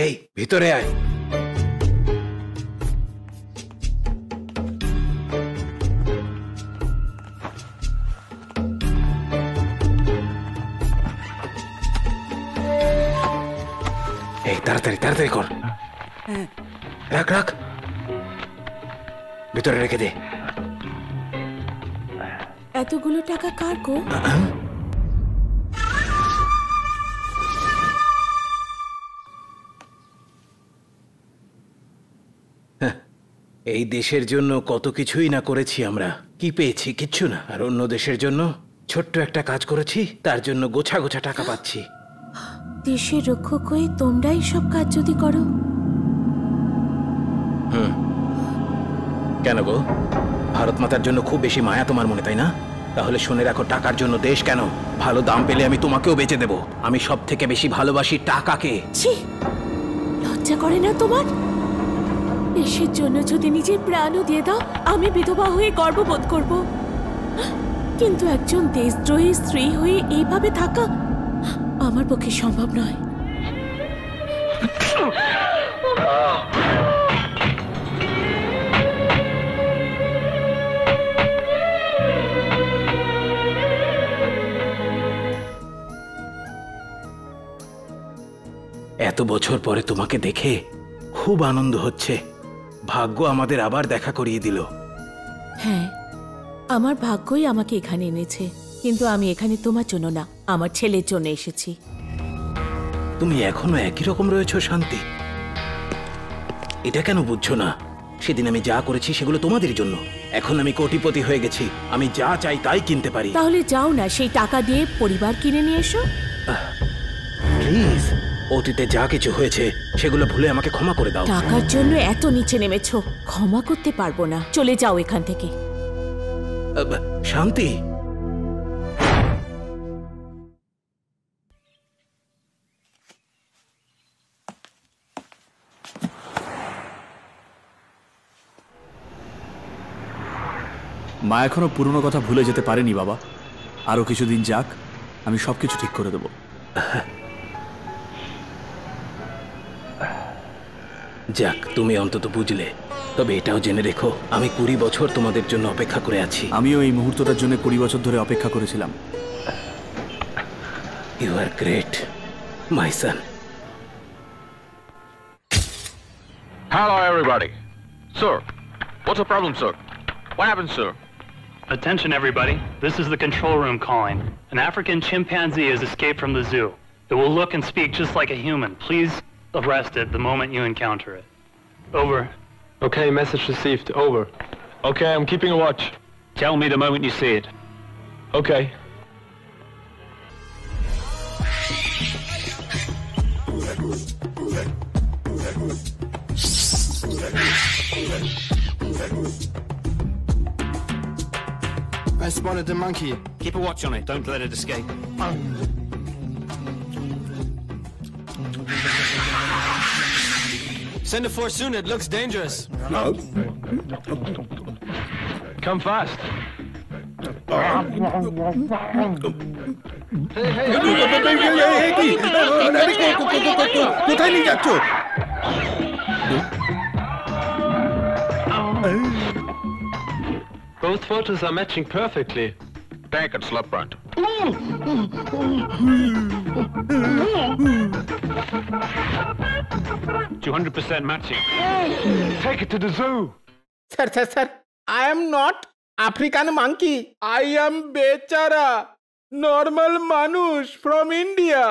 এই ভিতরে আয়। এই তাড়াতাড়ি তাড়াতাড়ি কর। রাখ রাখ, ভিতরে রেখে দে। এতগুলো টাকা কার গো? এই দেশের জন্য কত কিছুই না করেছি আমরা, কি পেয়েছি? কিচ্ছু না। আর অন্য দেশের জন্য ছোট্ট একটা কাজ করেছি, তার জন্য গোছা গোছা টাকা পাচ্ছি। দেশের রক্ষক হয়ে তোমরাই সব কাজ যদি করো। কেন গো, ভারত মাতার জন্য খুব বেশি মায়া তোমার মনে, তাই না? তাহলে শুনে রাখো, টাকার জন্য দেশ কেন, ভালো দাম পেলে আমি তোমাকেও বেচে দেব। আমি সব থেকে বেশি ভালোবাসি টাকাকে। ছি, লজ্জা করে না তোমার? দেশের জন্য যদি নিজের প্রাণও দিয়ে দাও, আমি বিধবা হয়ে গর্ববোধ করব। কিন্তু একজন দেশদ্রোহী স্ত্রী হয়ে এইভাবে থাকা আমার পক্ষে সম্ভব নয়। এত বছর পরে তোমাকে দেখে খুব আনন্দ হচ্ছে। ভাগ্য আমাদের আবার দেখা করিয়ে দিল। হ্যাঁ, আমার ভাগ্যই আমাকে এখানে এনেছে, কিন্তু আমি এখানে তোমার জন্য না, আমার ছেলের জন্য এসেছি। তুমি এখনো একই রকম রয়েছো শান্তি, এটা কেন বুঝছো না? সেদিন আমি যা করেছি সেগুলো তোমাদের জন্য। এখন আমি কোটিপতি হয়ে গেছি, আমি যা চাই তাই কিনতে পারি। তাহলে যাও না, সেই টাকা দিয়ে পরিবার কিনে নিয়ে এসো। প্লিজ, অতীতে যা কিছু হয়েছে সেগুলো ভুলে আমাকে ক্ষমা করে দাও। টাকার জন্য এত নিচে নেমেছো, ক্ষমা করতে পারবো না। চলে যাও এখান থেকে। শান্তি, মা এখনো পুরনো কথা ভুলে যেতে পারেনি বাবা। আরো কিছুদিন যাক, আমি সবকিছু ঠিক করে দেব। যাক, তুমি অন্তত বুঝলে। তবে এটাও জেনে রেখো, আমি 20 বছর তোমাদের জন্য অপেক্ষা করে আছি। আমিও এই মুহূর্তটার জন্য 20 বছর ধরে অপেক্ষা করেছিলাম। You are great, my son. Hello, everybody. Sir, what's the problem, sir? What happened, sir? Attention, everybody. This is the control room calling. An African chimpanzee has escaped from the zoo. It will look and speak just like a human. Please arrest it the moment you encounter it. Over. Okay, message received. Over. Okay, I'm keeping a watch. Tell me the moment you see it. Okay. I spotted the monkey. Keep a watch on it. Don't let it escape. Send a force soon. It looks dangerous. Come fast. কোথায় নিয়ে যাচ্ছ? Both photos are matching perfectly. Tank and slap front. 200% matching. Take it to the zoo. Sir, I am not African monkey. I am Bechara, normal Manush from India.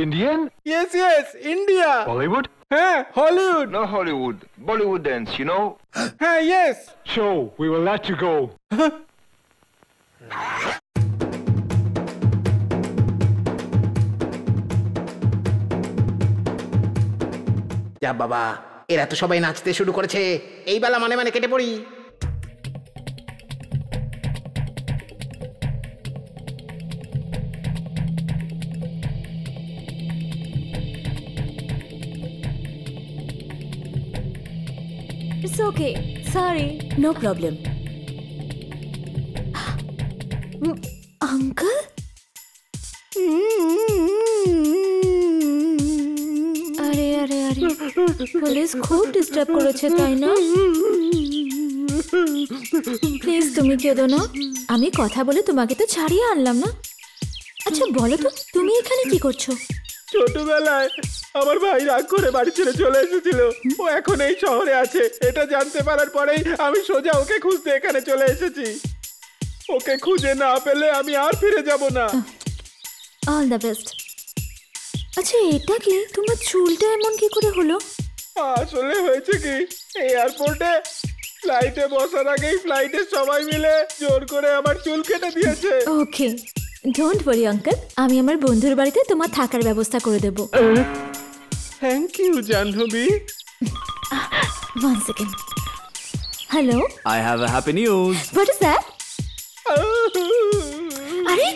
Indian? Yes, India. Bollywood? Hollywood. No Hollywood. Bollywood dance, you know? Yes. Show. We will let you go. যা বাবা, এরা তো সবাই নাচতে শুরু করেছে। এই বেলা মানে মানে কেটে পড়ি। It's okay. Sorry. No problem. Uncle? अरे সরি, পুলিশ খুব ডিস্টার্ব করেছে তাই না? প্লিজ তুমি কেঁদো না, আমি কথা বলে তোমাকে তো ছাড়িয়ে আনলাম না। আচ্ছা বলো তো, তুমি এখানে কি করছো? ছোটবেলায় আমার ভাই রাগ করে বাড়ি ছেড়ে চলে এসেছিল, ও এখন এই শহরে আছে। এটা জানতে পারার পরেই আমি সোজা ওকে খুঁজতে এখানে চলে এসেছি। ওকে খুঁজে না পেলে আমি আর ফিরে যাব না। All the best. আচ্ছা এটা কি, তোমার চুলটা এমন কি করে হলো? আসলে হয়েছে কি, এয়ারপোর্টে ফ্লাইটে বসার আগেই ফ্লাইটের সবাই মিলে জোর করে আমার চুল কেটে দিয়েছে। ওকে, ডোন্ট ওয়ারি আঙ্কেল, আমি আমার বন্ধুর বাড়িতে তোমার থাকার ব্যবস্থা করে দেব। Thank you Jahnavi. One second. Hello, I have a happy news. What is that? আরে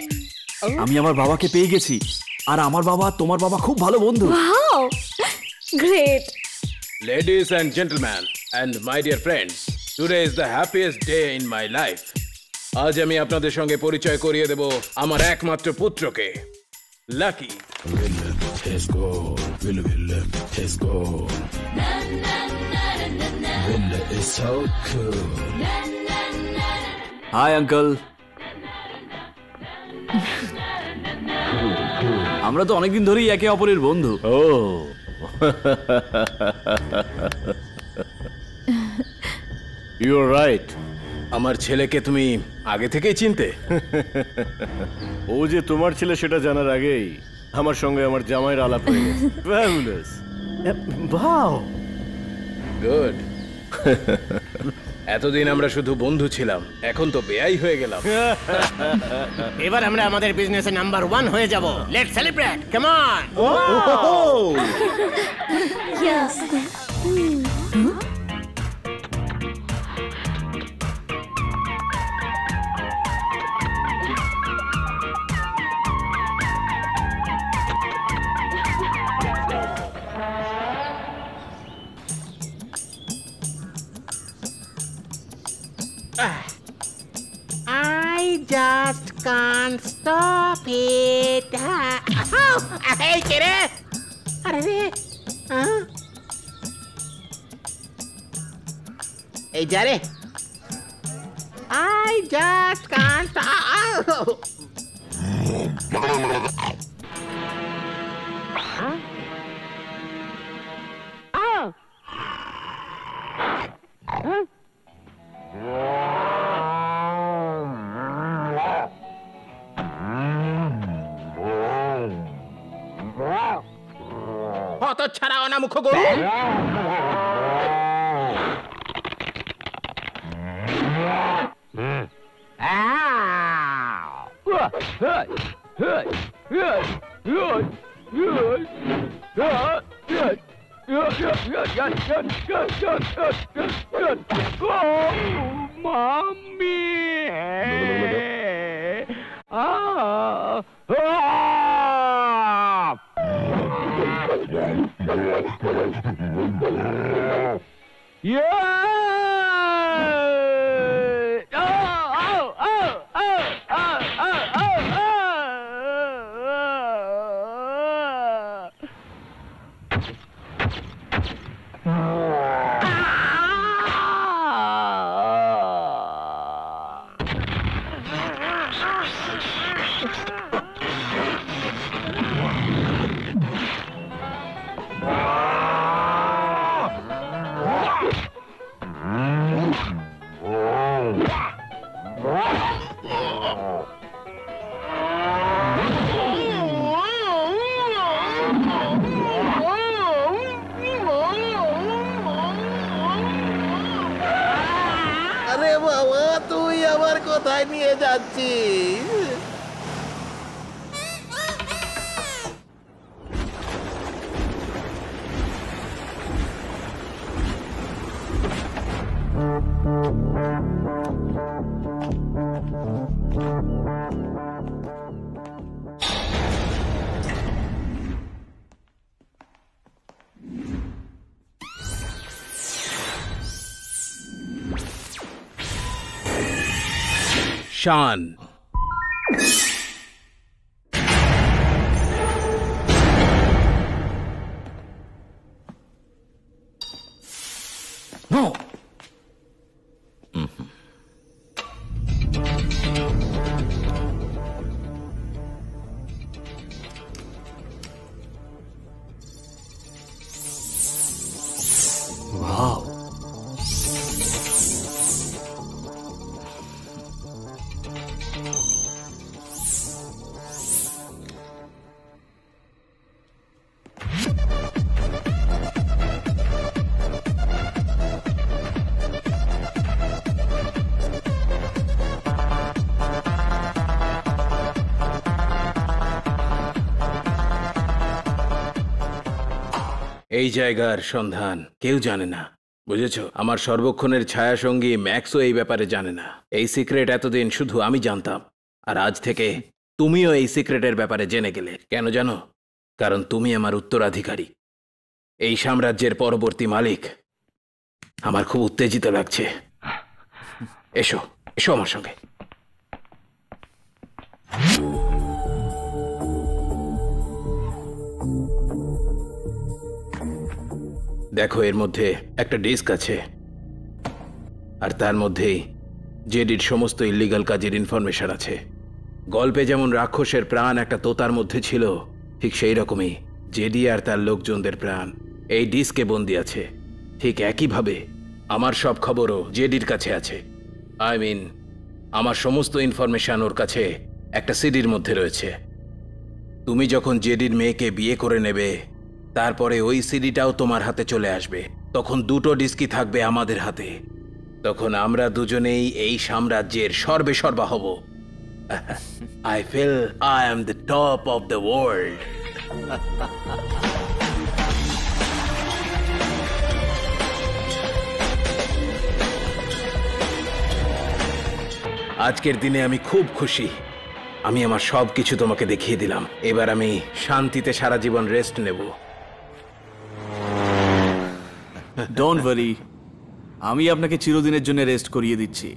আমি আমার বাবাকে পেয়ে গেছি, আর আমার বাবা তোমার বাবা খুব ভালো বন্ধু। Wow, great. Ladies and gentlemen and my dear friends, today is the happiest day in my life. আজ আমি আপনাদের সঙ্গে পরিচয় করিয়ে দেব আমার একমাত্র পুত্রকে, লাকি। Hi uncle. আমরা তো অনেকদিন ধরেই একে অপরের বন্ধু। ও ইউ আর রাইট। আমার ছেলেকে তুমি আগে থেকেই চিনতে? ও যে তোমার ছেলে সেটা জানার আগেই আমার সঙ্গে আমার জামাইয়ের আলাপ হয়ে গেছে। ফ্যাবুলাস। Wow, good. এতদিন আমরা শুধু বন্ধু ছিলাম, এখন তো বেয়াই হয়ে গেলাম। এবার আমরা আমাদের বিজনেসে নাম্বার 1 হয়ে যাব। Let's celebrate, come on. Yes. I just can't stop it. Hey, কে? আরে রে, এই যা রে। I just can't stop. হত ছাড়া অনামুখ গরু। আরে বাবা, তুই আবার কোথায় নিয়ে যাচ্ছিস? শান। নো। Wow. এই জায়গার সন্ধান কেউ জানে না, বুঝেছো? আমার সর্বক্ষণের ছায়াসঙ্গী ম্যাক্সও এই ব্যাপারে জানে না। এই সিক্রেট এতদিন শুধু আমি জানতাম, আর আজ থেকে তুমিও এই সিক্রেটের ব্যাপারে জেনে গেলে। কেন জানো? কারণ তুমি আমার উত্তরাধিকারী, এই সাম্রাজ্যের পরবর্তী মালিক। আমার খুব উত্তেজিত লাগছে। এসো এসো আমার সঙ্গে। দেখো, এর মধ্যে একটা ডিস্ক আছে, আর তার মধ্যেই জেডির সমস্ত ইল্লিগাল কাজের ইনফরমেশন আছে। গল্পে যেমন রাক্ষসের প্রাণ একটা তোতার মধ্যে ছিল, ঠিক সেই রকমই জেডি আর তার লোকজনদের প্রাণ এই ডিস্কে বন্দি আছে। ঠিক একইভাবে আমার সব খবরও জেডির কাছে আছে। আই মিন, আমার সমস্ত ইনফরমেশন ওর কাছে একটা সিডির মধ্যে রয়েছে। তুমি যখন জেডির মেয়েকে বিয়ে করে নেবে, তারপরে ওই সিডিটাও তোমার হাতে চলে আসবে। তখন দুটো ডিস্কই থাকবে আমাদের হাতে। তখন আমরা দুজনেই এই সাম্রাজ্যের সর্বেসর্বা হব। I feel I am the top of the world. আজকের দিনে আমি খুব খুশি। আমি আমার সব কিছু তোমাকে দেখিয়ে দিলাম। এবার আমি শান্তিতে সারা জীবন রেস্ট নেব। ডোন্ট ওয়ারি, আমি আপনাকে চিরদিনের জন্য রেস্ট করিয়ে দিচ্ছি।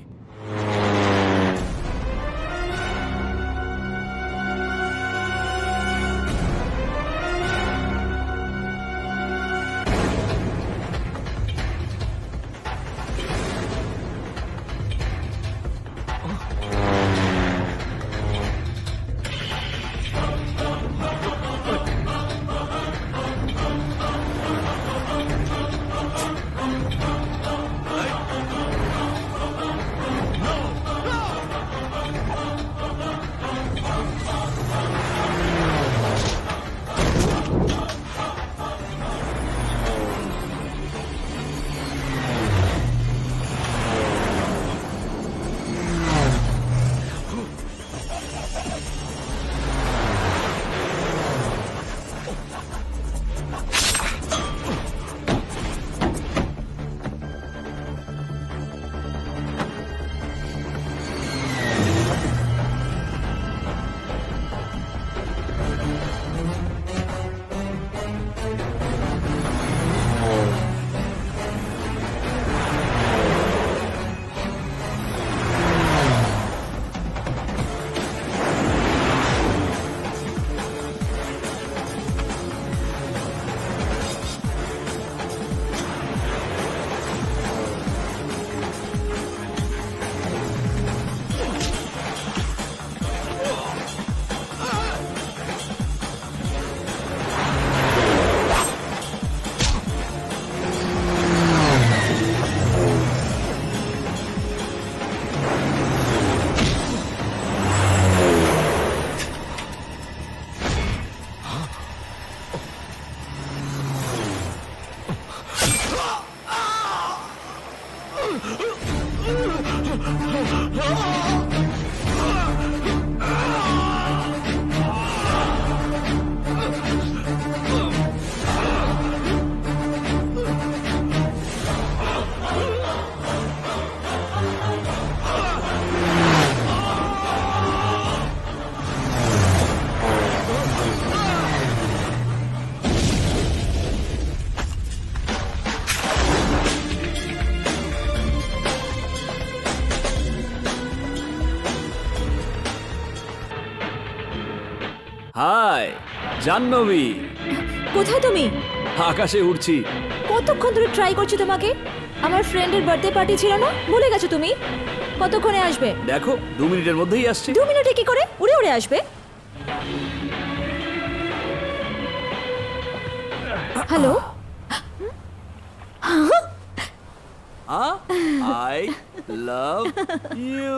হাই জাহ্নবী, কোথায় তুমি? আকাশে উড়ছি। কতক্ষণ ধরে ট্রাই করছি তোমাকে। আমার ফ্রেন্ডের বার্থডে পার্টি ছিল না, ভুলে গেছো তুমি? কতক্ষণে আসবে? দেখো 2 মিনিটের মধ্যেই আসছে। 2 মিনিটে কি করে উড়ে উড়ে আসবে? Hello, I love you.